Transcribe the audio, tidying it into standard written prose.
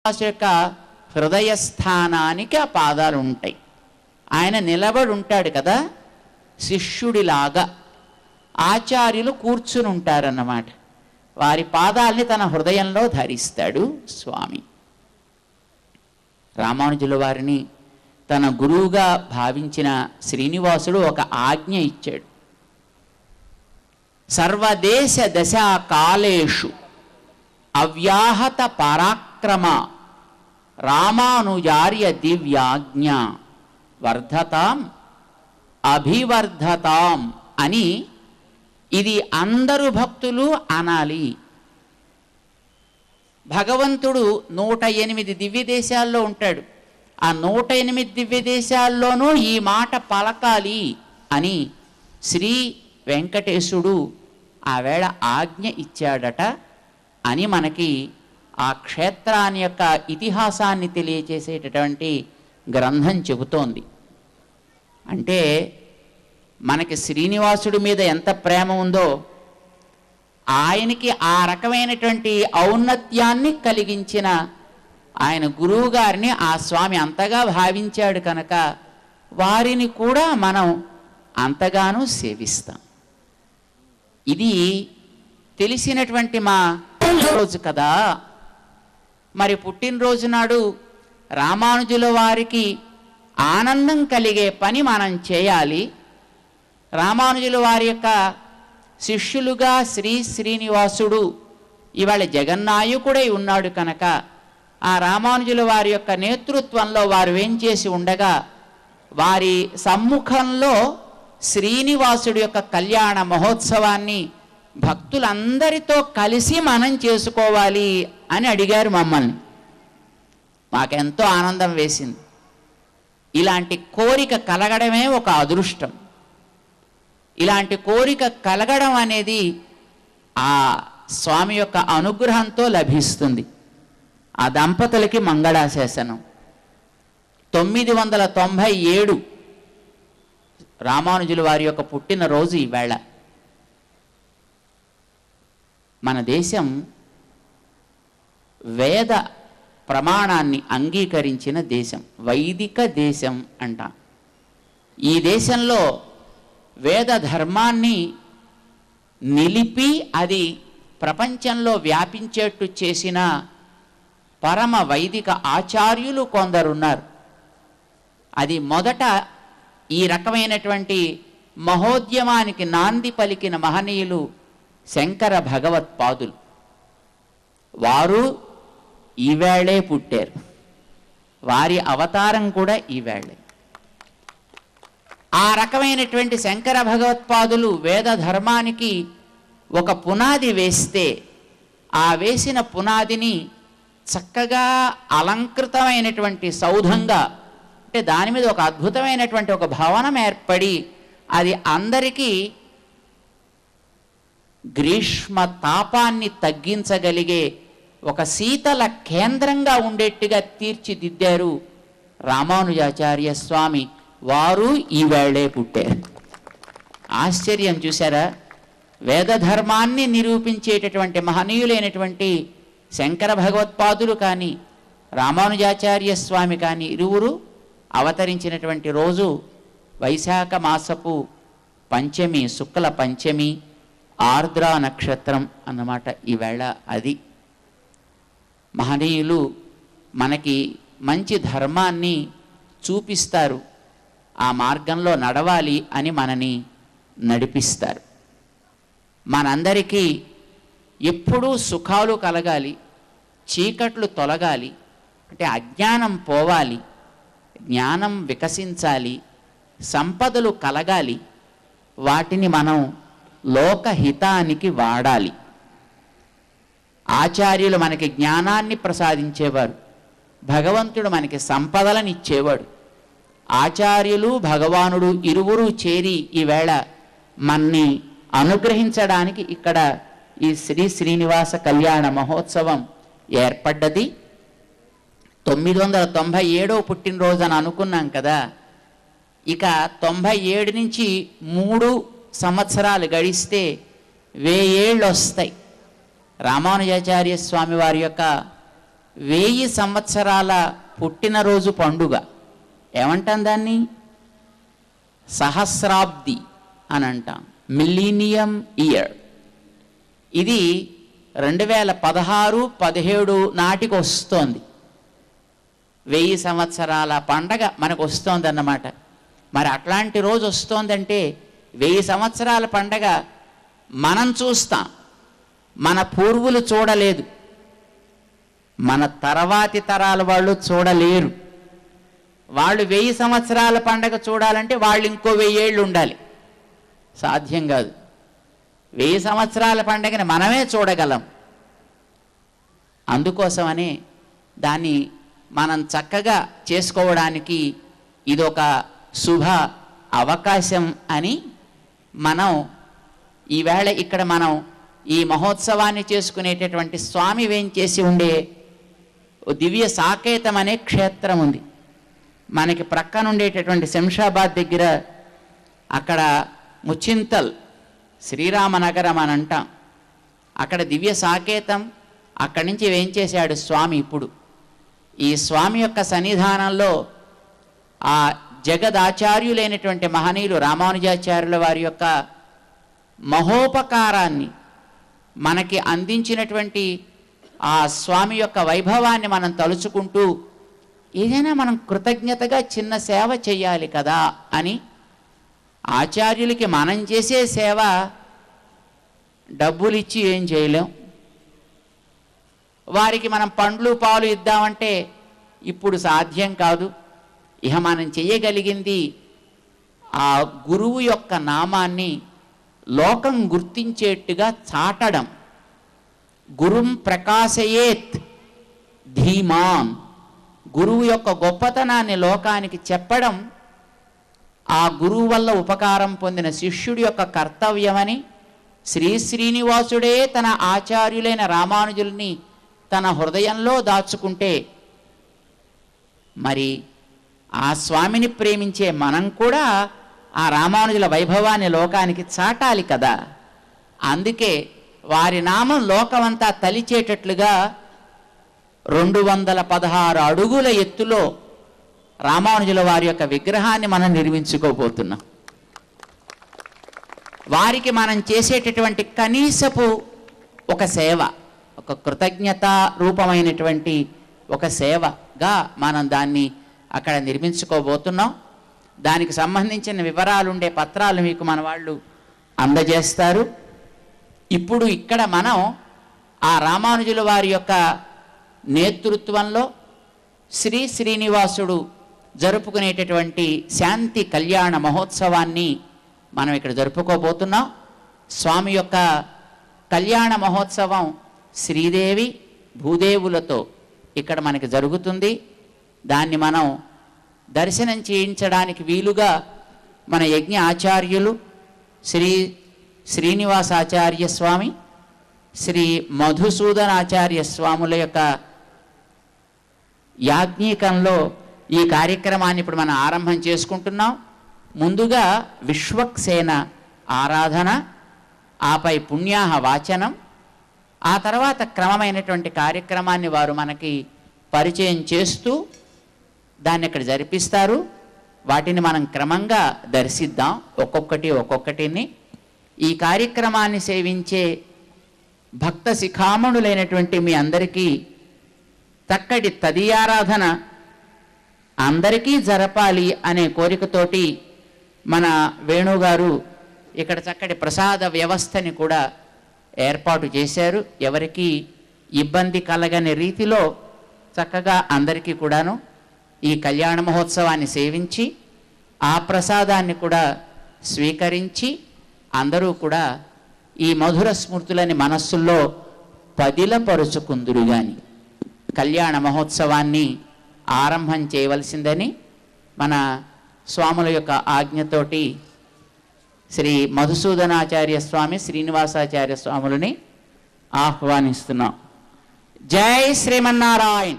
యొక్క హృదయస్థానానికి ఆ పాదాలు ఉంటాయి. ఆయన నిలబడి ఉంటాడు కదా, శిష్యుడిలాగా ఆచార్యులు కూర్చుని ఉంటారన్నమాట. వారి పాదాల్ని తన హృదయంలో ధరిస్తాడు స్వామి. రామానుజుల వారిని తన గురువుగా భావించిన శ్రీనివాసుడు ఒక ఆజ్ఞ ఇచ్చాడు. సర్వదేశ దశా కాలేషు అవ్యాహత పరాక్రమ రామానుజార్య దివ్యాజ్ఞ వర్ధతాం అభివర్ధతాం అని ఇది అందరు భక్తులు అనాలి. భగవంతుడు 108 దివ్య దేశాల్లో ఉంటాడు. ఆ 108 దివ్య దేశాల్లోనూ ఈ మాట పలకాలి అని శ్రీ వెంకటేశుడు ఆవేళ ఆజ్ఞ ఇచ్చాడట అని మనకి ఆ క్షేత్రాన్ని యొక్క ఇతిహాసాన్ని తెలియచేసేటటువంటి గ్రంథం చెబుతోంది. అంటే మనకి శ్రీనివాసుడి మీద ఎంత ప్రేమ ఉందో, ఆయనకి ఆ రకమైనటువంటి ఔన్నత్యాన్ని కలిగించిన ఆయన గురువు గారిని ఆ స్వామి అంతగా భావించాడు కనుక వారిని కూడా మనం అంతగానూ సేవిస్తాం. ఇది తెలిసినటువంటి మా రోజు కదా. మరి పుట్టినరోజు నాడు రామానుజుల వారికి ఆనందం కలిగే పని మనం చేయాలి. రామానుజుల వారి యొక్క శిష్యులుగా శ్రీనివాసుడు ఇవాళ జగన్నాయకుడై ఉన్నాడు కనుక ఆ రామానుజుల వారి యొక్క నేతృత్వంలో వారు వేంచేసి ఉండగా వారి సమ్ముఖంలో శ్రీనివాసుడి యొక్క కళ్యాణ మహోత్సవాన్ని భక్తులందరితో కలిసి మనం చేసుకోవాలి అని అడిగారు మమ్మల్ని. మాకెంతో ఆనందం వేసింది. ఇలాంటి కోరిక కలగడమే ఒక అదృష్టం. ఇలాంటి కోరిక కలగడం అనేది ఆ స్వామి యొక్క అనుగ్రహంతో లభిస్తుంది. ఆ దంపతులకి మంగళాశాసనం. 997 రామానుజుల వారి యొక్క పుట్టినరోజు ఈవేళ. మన దేశం వేద ప్రమాణాన్ని అంగీకరించిన దేశం, వైదిక దేశం అంట. ఈ దేశంలో వేద ధర్మాన్ని నిలిపి అది ప్రపంచంలో వ్యాపించేట్టు చేసిన పరమ వైదిక ఆచార్యులు కొందరున్నారు. అది మొదట ఈ రకమైనటువంటి మహోద్యమానికి నాంది పలికిన మహనీయులు శంకర భగవత్పాదులు. వారు ఈవేళే పుట్టారు. వారి అవతారం కూడా ఈవేళే. ఆ రకమైనటువంటి శంకర భగవత్పాదులు వేద ధర్మానికి ఒక పునాది వేస్తే ఆ వేసిన పునాదిని చక్కగా అలంకృతమైనటువంటి సౌధంగా, అంటే దాని మీద ఒక అద్భుతమైనటువంటి ఒక భవనం ఏర్పడి అది అందరికీ గ్రీష్మ తాపాన్ని తగ్గించగలిగే ఒక శీతల కేంద్రంగా ఉండేట్టుగా తీర్చిదిద్దారు రామానుజాచార్య స్వామి. వారు ఈవేళే పుట్టారు. ఆశ్చర్యం చూసారా? వేద ధర్మాన్ని నిరూపించేటటువంటి మహనీయులైనటువంటి శంకర భగవత్పాదులు కానీ రామానుజాచార్య స్వామి కానీ ఇరువురు అవతరించినటువంటి రోజు వైశాఖ మాసపు పంచమి, శుక్ల పంచమి, ఆర్ద్రా నక్షత్రం అన్నమాట ఈవేళ. అది మహనీయులు మనకి మంచి ధర్మాన్ని చూపిస్తారు. ఆ మార్గంలో నడవాలి అని మనని నడిపిస్తారు. మనందరికీ ఎప్పుడూ సుఖాలు కలగాలి, చీకట్లు తొలగాలి, అంటే అజ్ఞానం పోవాలి, జ్ఞానం వికసించాలి, సంపదలు కలగాలి. వాటిని మనం లోకహితానికి వాడాలి. ఆచార్యులు మనకి జ్ఞానాన్ని ప్రసాదించేవారు. భగవంతుడు మనకి సంపదలను ఇచ్చేవాడు. ఆచార్యులు భగవానుడు ఇరువురు చేరి ఈవేళ మన్ని అనుగ్రహించడానికి ఇక్కడ ఈ శ్రీనివాస కళ్యాణ మహోత్సవం ఏర్పడ్డది. 997వ పుట్టినరోజు అని అనుకున్నాం కదా. ఇక 97 నుంచి 3 సంవత్సరాలు గడిస్తే 1000 ఏళ్ళు వస్తాయి. రామానుజాచార్య స్వామి వారి యొక్క 1000 సంవత్సరాల పుట్టినరోజు పండుగ. ఏమంటాం దాన్ని? సహస్రాబ్ది అని అంటాం, మిలీనియం ఇయర్. ఇది 2016-17 నాటికి వస్తోంది. 1000 సంవత్సరాల పండగ మనకు వస్తోందన్నమాట. మరి అట్లాంటి రోజు వస్తోందంటే 1000 సంవత్సరాల పండగ మనం చూస్తాం, మన పూర్వులు చూడలేదు, మన తర్వాతి తరాల వాళ్ళు చూడలేరు. వాళ్ళు 1000 సంవత్సరాల పండగ చూడాలంటే వాళ్ళు ఇంకో 1000 ఏళ్ళు ఉండాలి, సాధ్యం కాదు. 1000 సంవత్సరాల పండగని మనమే చూడగలం. అందుకోసమనే దాన్ని మనం చక్కగా చేసుకోవడానికి ఇదొక శుభ అవకాశం అని మనం ఈవేళ ఇక్కడ మనం ఈ మహోత్సవాన్ని చేసుకునేటటువంటి స్వామి వేంచేసి ఉండే దివ్య సాకేతం అనే క్షేత్రం ఉంది మనకి. ప్రక్కన ఉండేటటువంటి శంషాబాద్ దగ్గర అక్కడ ముచింతల్ శ్రీరామనగరం అని అంటాం. అక్కడ దివ్య సాకేతం, అక్కడి నుంచి వేంచేశాడు స్వామి. ఇప్పుడు ఈ స్వామి యొక్క సన్నిధానంలో ఆ జగదాచార్యులైనటువంటి మహనీయులు రామానుజాచార్యుల వారి యొక్క మహోపకారాన్ని మనకి అందించినటువంటి ఆ స్వామి యొక్క వైభవాన్ని మనం తలుచుకుంటూ ఏదైనా మనం కృతజ్ఞతగా చిన్న సేవ చేయాలి కదా అని, ఆచార్యులకి మనం చేసే సేవ డబ్బులు ఇచ్చి ఏం చేయలేం. వారికి మనం పండ్లు పాలు ఇద్దామంటే ఇప్పుడు సాధ్యం కాదు. ఇక మనం చేయగలిగింది ఆ గురువు యొక్క నామాన్ని లోకం గుర్తించేట్టుగా చాటడం. గురుం ప్రకాశయేత్ ధీమాన్, గురువు యొక్క గొప్పతనాన్ని లోకానికి చెప్పడం ఆ గురువు వల్ల ఉపకారం పొందిన శిష్యుడి యొక్క కర్తవ్యమని శ్రీనివాసుడే తన ఆచార్యులైన రామానుజుల్ని తన హృదయంలో దాచుకుంటే, మరి ఆ స్వామిని ప్రేమించే మనం కూడా ఆ రామానుజుల వైభవాన్ని లోకానికి చాటాలి కదా. అందుకే వారి నామం లోకమంతా తలిచేటట్లుగా 216 అడుగుల ఎత్తులో రామానుజుల వారి యొక్క విగ్రహాన్ని మనం నిర్మించుకోబోతున్నాం. వారికి మనం చేసేటటువంటి కనీసపు ఒక సేవ, ఒక కృతజ్ఞత రూపమైనటువంటి ఒక సేవగా మనం దాన్ని అక్కడ నిర్మించుకోబోతున్నాం. దానికి సంబంధించిన వివరాలు ఉండే పత్రాలు మీకు మన వాళ్ళు అందజేస్తారు. ఇప్పుడు ఇక్కడ మనం ఆ రామానుజుల వారి యొక్క నేతృత్వంలో శ్రీనివాసుడు జరుపుకునేటటువంటి శాంతి కళ్యాణ మహోత్సవాన్ని మనం ఇక్కడ జరుపుకోబోతున్నాం. స్వామి యొక్క కళ్యాణ మహోత్సవం శ్రీదేవి భూదేవులతో ఇక్కడ మనకి జరుగుతుంది. దాన్ని మనం దర్శనం చేయించడానికి వీలుగా మన యజ్ఞ ఆచార్యులు శ్రీనివాసాచార్య స్వామి, శ్రీ మధుసూదనాచార్య స్వాముల యొక్క యాజ్ఞికంలో ఈ కార్యక్రమాన్ని ఇప్పుడు మనం ఆరంభం చేసుకుంటున్నాం. ముందుగా విశ్వక్సేన ఆరాధన, ఆపై పుణ్యాహ వాచనం, ఆ తర్వాత క్రమమైనటువంటి కార్యక్రమాన్ని వారు మనకి పరిచయం చేస్తూ దాన్ని ఇక్కడ జరిపిస్తారు. వాటిని మనం క్రమంగా దర్శిద్దాం ఒక్కొక్కటిని. ఈ కార్యక్రమాన్ని సేవించే భక్త శిఖామణులైనటువంటి మీ అందరికీ చక్కటి తదియారాధన అందరికీ జరపాలి అనే కోరికతోటి మన వేణుగారు ఇక్కడ చక్కటి ప్రసాద వ్యవస్థని కూడా ఏర్పాటు చేశారు. ఎవరికి ఇబ్బంది కలగని రీతిలో చక్కగా అందరికీ కూడాను ఈ కళ్యాణ మహోత్సవాన్ని సేవించి ఆ ప్రసాదాన్ని కూడా స్వీకరించి అందరూ కూడా ఈ మధుర స్మృతులని మనస్సుల్లో పదిలపరుచుకుందురు గాని కళ్యాణ మహోత్సవాన్ని ఆరంభం చేయవలసిందని మన స్వాముల యొక్క ఆజ్ఞతోటి శ్రీ మధుసూదనాచార్య స్వామి, శ్రీనివాసాచార్య స్వాములని ఆహ్వానిస్తున్నాం. జై శ్రీమన్నారాయణ.